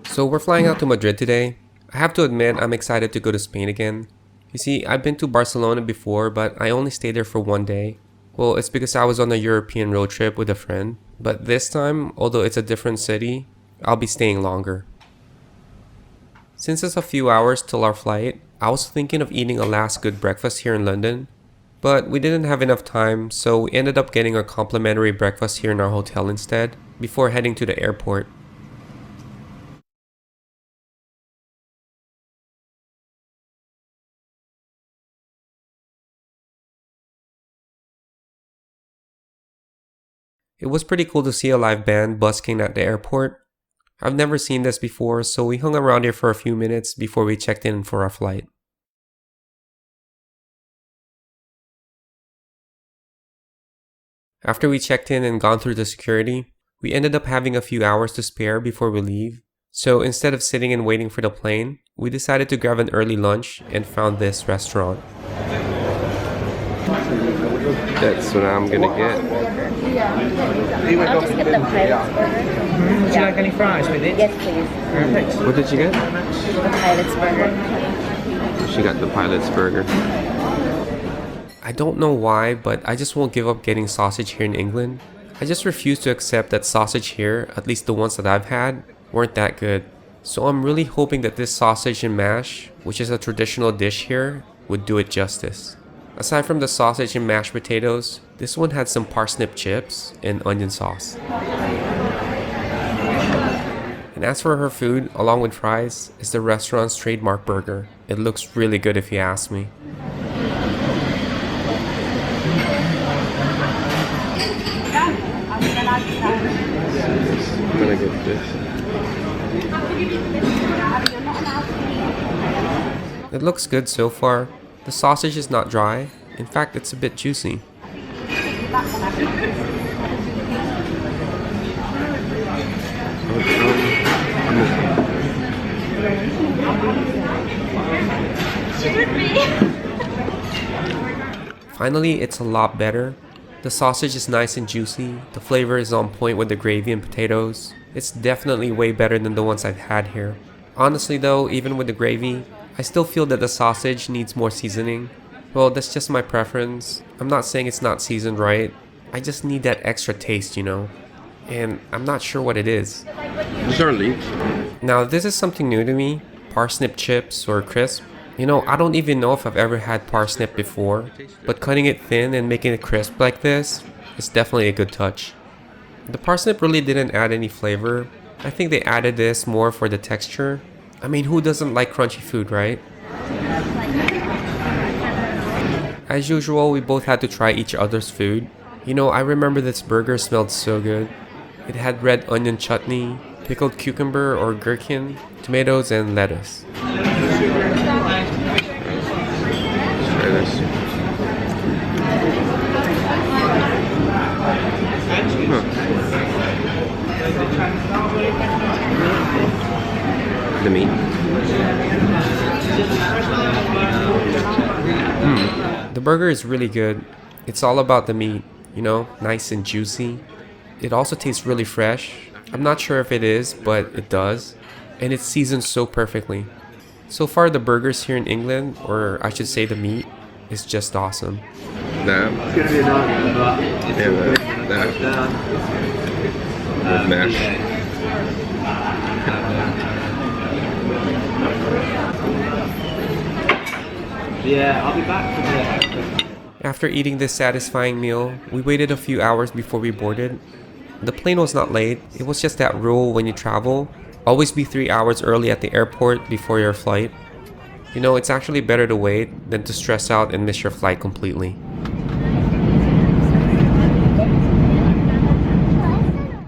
So we're flying out to Madrid today. I have to admit I'm excited to go to Spain again. You see, I've been to Barcelona before, but I only stayed there for one day. Well, it's because I was on a European road trip with a friend, but this time, although it's a different city, I'll be staying longer. Since it's a few hours till our flight, I was thinking of eating a last good breakfast here in London, but we didn't have enough time, so we ended up getting a complimentary breakfast here in our hotel instead, before heading to the airport. It was pretty cool to see a live band busking at the airport. I've never seen this before, so we hung around here for a few minutes before we checked in for our flight. After we checked in and gone through the security, we ended up having a few hours to spare before we leave. So instead of sitting and waiting for the plane, we decided to grab an early lunch and found this restaurant. That's what I'm gonna get. I'll just get the pilot's burger. Would you like any fries with it? Yes, please. Perfect. What did you get? The pilot's burger. She got the pilot's burger. I don't know why, but I just won't give up getting sausage here in England. I just refuse to accept that sausage here, at least the ones that I've had, weren't that good. So I'm really hoping that this sausage and mash, which is a traditional dish here, would do it justice. Aside from the sausage and mashed potatoes, this one had some parsnip chips and onion sauce. And as for her food, along with fries, is the restaurant's trademark burger. It looks really good if you ask me. Really good dish. It looks good so far. The sausage is not dry. In fact, it's a bit juicy. Finally, it's a lot better. The sausage is nice and juicy. The flavor is on point with the gravy and potatoes. It's definitely way better than the ones I've had here. Honestly though, even with the gravy, I still feel that the sausage needs more seasoning. Well, that's just my preference. I'm not saying it's not seasoned right. I just need that extra taste, you know? And I'm not sure what it is. These are leeks. Now, this is something new to me. Parsnip chips or crisp. You know, I don't even know if I've ever had parsnip before, but cutting it thin and making it crisp like this is definitely a good touch. The parsnip really didn't add any flavor. I think they added this more for the texture. I mean, who doesn't like crunchy food, right? As usual, we both had to try each other's food. You know, I remember this burger smelled so good. It had red onion chutney, pickled cucumber or gherkin, tomatoes, and lettuce. Try this. The meat. The burger is really good. It's all about the meat, you know, nice and juicy. It also tastes really fresh. I'm not sure if it is, but it does. And it's seasoned so perfectly. So far, the burgers here in England, or I should say the meat, is just awesome. That. Yeah, that. With mash. Yeah, I'll be back for the... After eating this satisfying meal, we waited a few hours before we boarded. The plane was not late. It was just that rule when you travel. Always be 3 hours early at the airport before your flight. You know, it's actually better to wait than to stress out and miss your flight completely.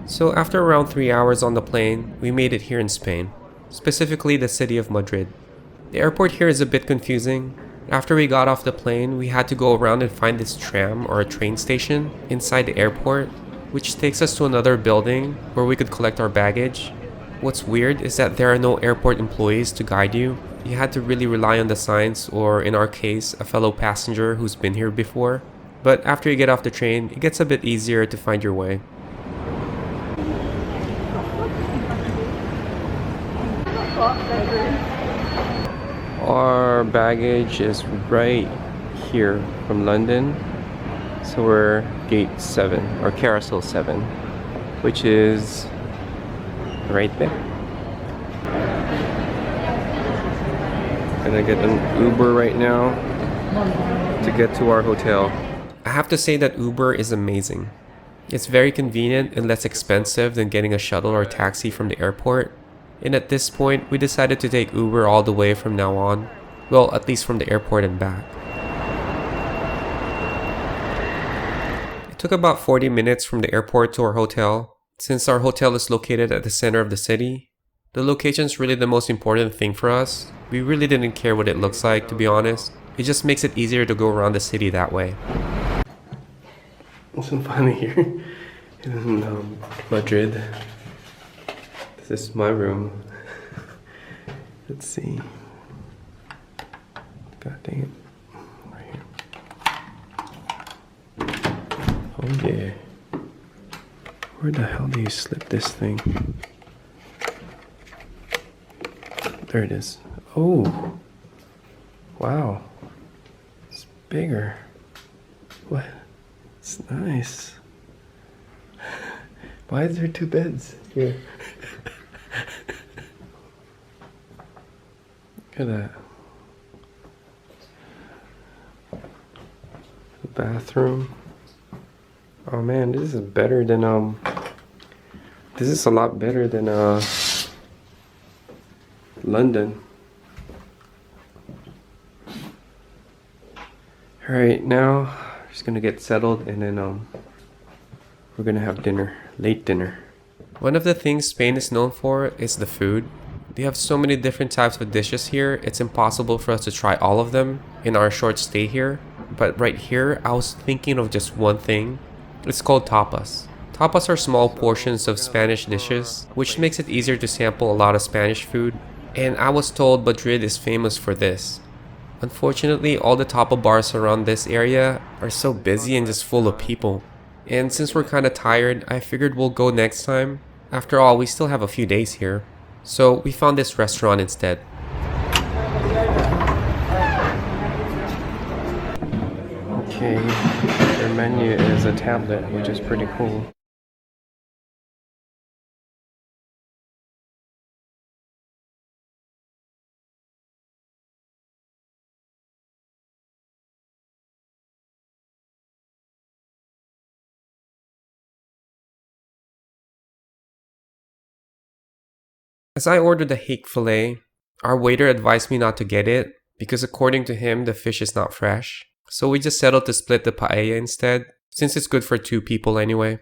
So after around 3 hours on the plane, we made it here in Spain, specifically the city of Madrid. The airport here is a bit confusing. After we got off the plane, we had to go around and find this tram or a train station inside the airport, which takes us to another building where we could collect our baggage. What's weird is that there are no airport employees to guide you. You had to really rely on the signs, or in our case, a fellow passenger who's been here before. But after you get off the train, it gets a bit easier to find your way. Our baggage is right here from London. So we're gate 7 or carousel 7, which is right there. Gonna get an Uber right now to get to our hotel. I have to say that Uber is amazing. It's very convenient and less expensive than getting a shuttle or taxi from the airport. And at this point, we decided to take Uber all the way from now on. Well, at least from the airport and back. It took about 40 minutes from the airport to our hotel. Since our hotel is located at the center of the city, the location is really the most important thing for us. We really didn't care what it looks like, to be honest. It just makes it easier to go around the city that way. So I'm finally here in Madrid. This is my room. Let's see. God dang it. Right here. Oh yeah. Where the hell do you slip this thing? There it is. Oh. Wow. It's bigger. What? It's nice. Why is there 2 beds here? Look at that. The bathroom. Oh man, this is better than this is a lot better than London. Alright, now just gonna get settled and then we're gonna have dinner, late dinner. One of the things Spain is known for is the food. They have so many different types of dishes here, it's impossible for us to try all of them in our short stay here. But right here, I was thinking of just one thing. It's called tapas. Tapas are small portions of Spanish dishes, which makes it easier to sample a lot of Spanish food. And I was told Madrid is famous for this. Unfortunately, all the tapa bars around this area are so busy and just full of people. And since we're kinda tired, I figured we'll go next time. After all, we still have a few days here. So we found this restaurant instead. Okay, their menu is a tablet, which is pretty cool. As I ordered the hake fillet, our waiter advised me not to get it because according to him, the fish is not fresh. So we just settled to split the paella instead, since it's good for 2 people anyway.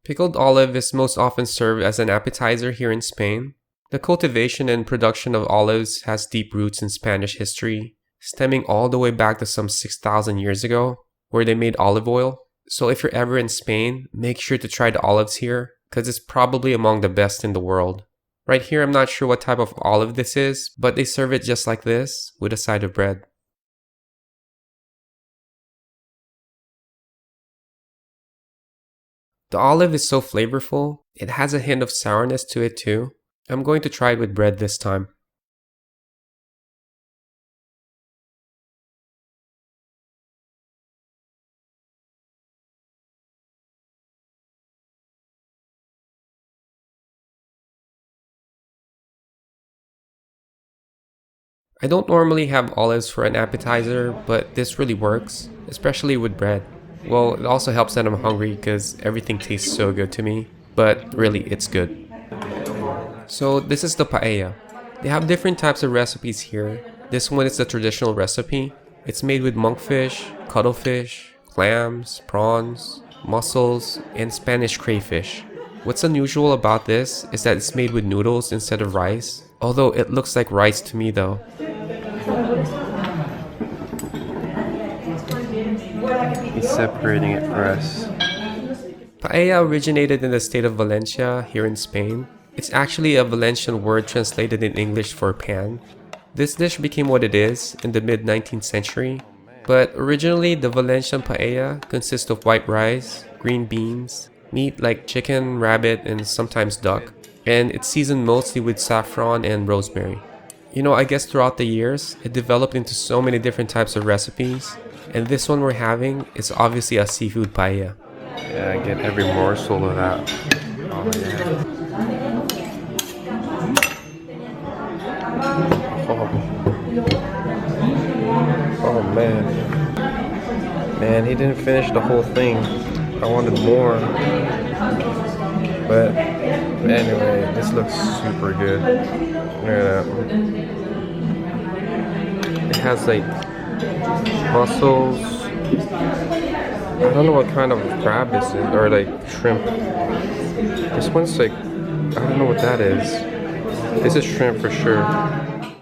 Pickled olive is most often served as an appetizer here in Spain. The cultivation and production of olives has deep roots in Spanish history, stemming all the way back to some 6,000 years ago, where they made olive oil. So if you're ever in Spain, make sure to try the olives here, because it's probably among the best in the world. Right here, I'm not sure what type of olive this is, but they serve it just like this, with a side of bread. The olive is so flavorful, it has a hint of sourness to it too. I'm going to try it with bread this time. I don't normally have olives for an appetizer, but this really works, especially with bread. Well, it also helps that I'm hungry because everything tastes so good to me, but really, it's good. So this is the paella. They have different types of recipes here. This one is the traditional recipe. It's made with monkfish, cuttlefish, clams, prawns, mussels, and Spanish crayfish. What's unusual about this is that it's made with noodles instead of rice, although it looks like rice to me though. He's separating it for us. Paella originated in the state of Valencia here in Spain. It's actually a Valencian word translated in English for pan. This dish became what it is in the mid-19th century, but originally the Valencian paella consists of white rice, green beans, meat like chicken, rabbit, and sometimes duck, and it's seasoned mostly with saffron and rosemary. You know, I guess throughout the years, it developed into so many different types of recipes, and this one we're having is obviously a seafood paella. Yeah, I get every morsel of that. Oh, yeah. Oh man. Man, he didn't finish the whole thing. I wanted more. But anyway, this looks super good. Look at that. It has like mussels. I don't know what kind of crab this is, or like shrimp. This one's like, I don't know what that is. This is shrimp for sure.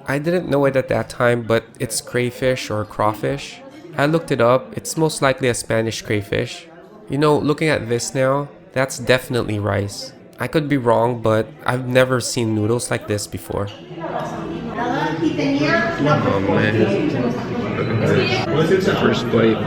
I didn't know it at that time, but it's crayfish or crawfish. I looked it up, it's most likely a Spanish crayfish. You know, looking at this now, that's definitely rice. I could be wrong, but I've never seen noodles like this before. Oh man. Look at this. First bite.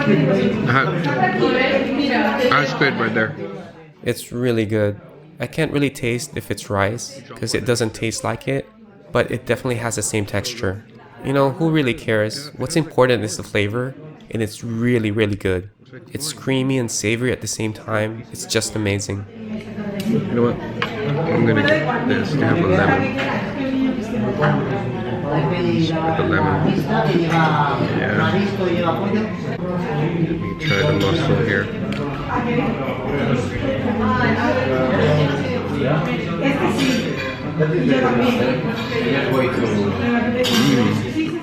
Really hot. That's good right there. It's really good. I can't really taste if it's rice, because it doesn't taste like it, but it definitely has the same texture. You know, who really cares? What's important is the flavor, and it's really, really good. It's creamy and savory at the same time. It's just amazing. You know what? I'm gonna get this to have a lemon. With the lemon. Yeah. Let me try the mussel here.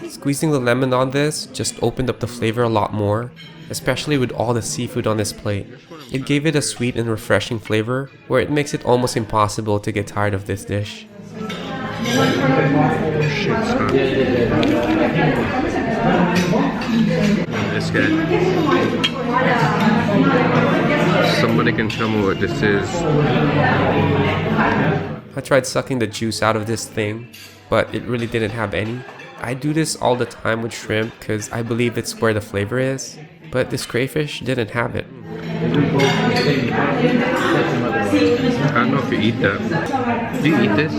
Squeezing the lemon on this just opened up the flavor a lot more, especially with all the seafood on this plate. It gave it a sweet and refreshing flavor where it makes it almost impossible to get tired of this dish. Shit's hot. This guy. Somebody can tell me what this is. I tried sucking the juice out of this thing, but it really didn't have any. I do this all the time with shrimp because I believe it's where the flavor is, but this crayfish didn't have it. I don't know if you eat that. Do you eat this?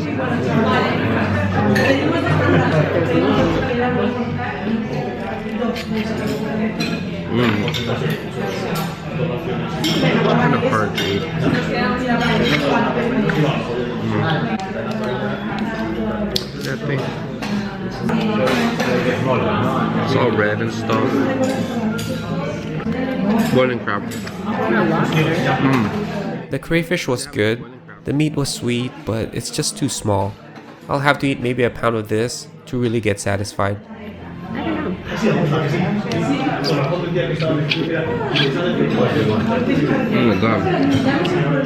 It's kind of hard to eat. That thing. It's all red and stuff. Boiling crab. The crayfish was good. The meat was sweet, but it's just too small. I'll have to eat maybe a pound of this to really get satisfied. Oh my god.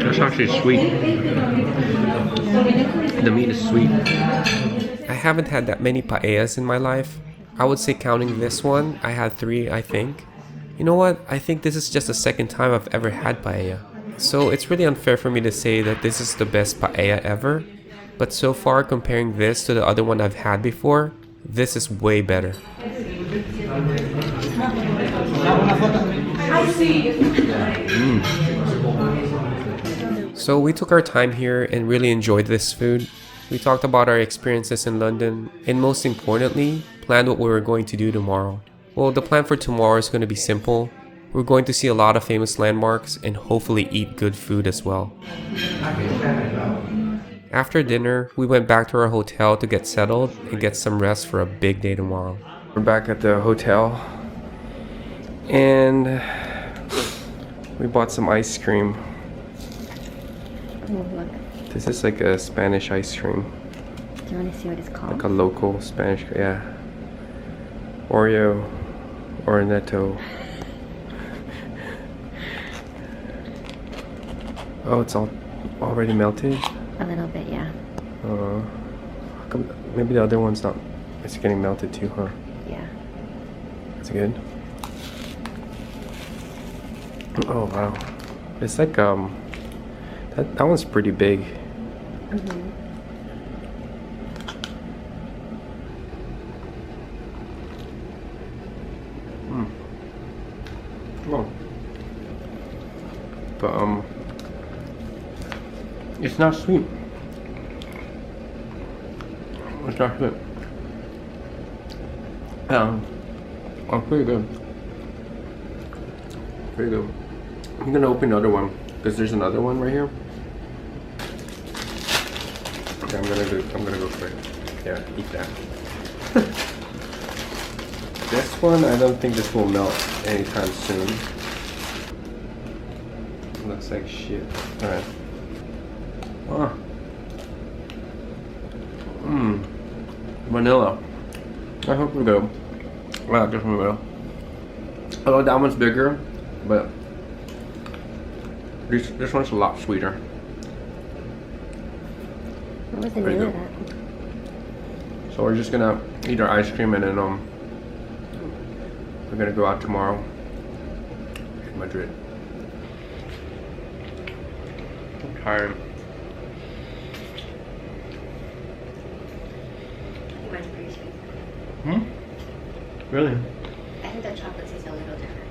That's actually sweet. The meat is sweet. I haven't had that many paellas in my life. I would say counting this one, I had 3, I think. You know what? I think this is just the second time I've ever had paella. So it's really unfair for me to say that this is the best paella ever. But so far, comparing this to the other one I've had before, this is way better. So we took our time here and really enjoyed this food. We talked about our experiences in London, and most importantly, planned what we were going to do tomorrow. Well, the plan for tomorrow is going to be simple. We're going to see a lot of famous landmarks and hopefully eat good food as well. After dinner, we went back to our hotel to get settled and get some rest for a big day tomorrow. We're back at the hotel and we bought some ice cream. Oh, look. This is like a Spanish ice cream. Do you want to see what it's called? Like a local Spanish, yeah. Oreo, Ornetto. Oh, it's all already melted? A little bit, yeah. How come maybe the other one's not, it's getting melted too, huh? Yeah. That's good. Oh wow. It's like the That one's pretty big. Oh. But it's not sweet. It's not sweet. Oh, pretty good. Pretty good. I'm gonna open another one because there's another one right here. Okay, I'm gonna go for it. Yeah, eat that. This one, I don't think this will melt anytime soon. Looks like shit. Alright. Oh. Vanilla. I hope we go. Wow, just vanilla. Oh, that one's bigger, but this one's a lot sweeter. What was the Pretty name of good. that? So we're just gonna eat our ice cream and then we're gonna go out tomorrow in Madrid. I'm tired. Mine's pretty sweet. Hmm? Really? I think the chocolate tastes a little different.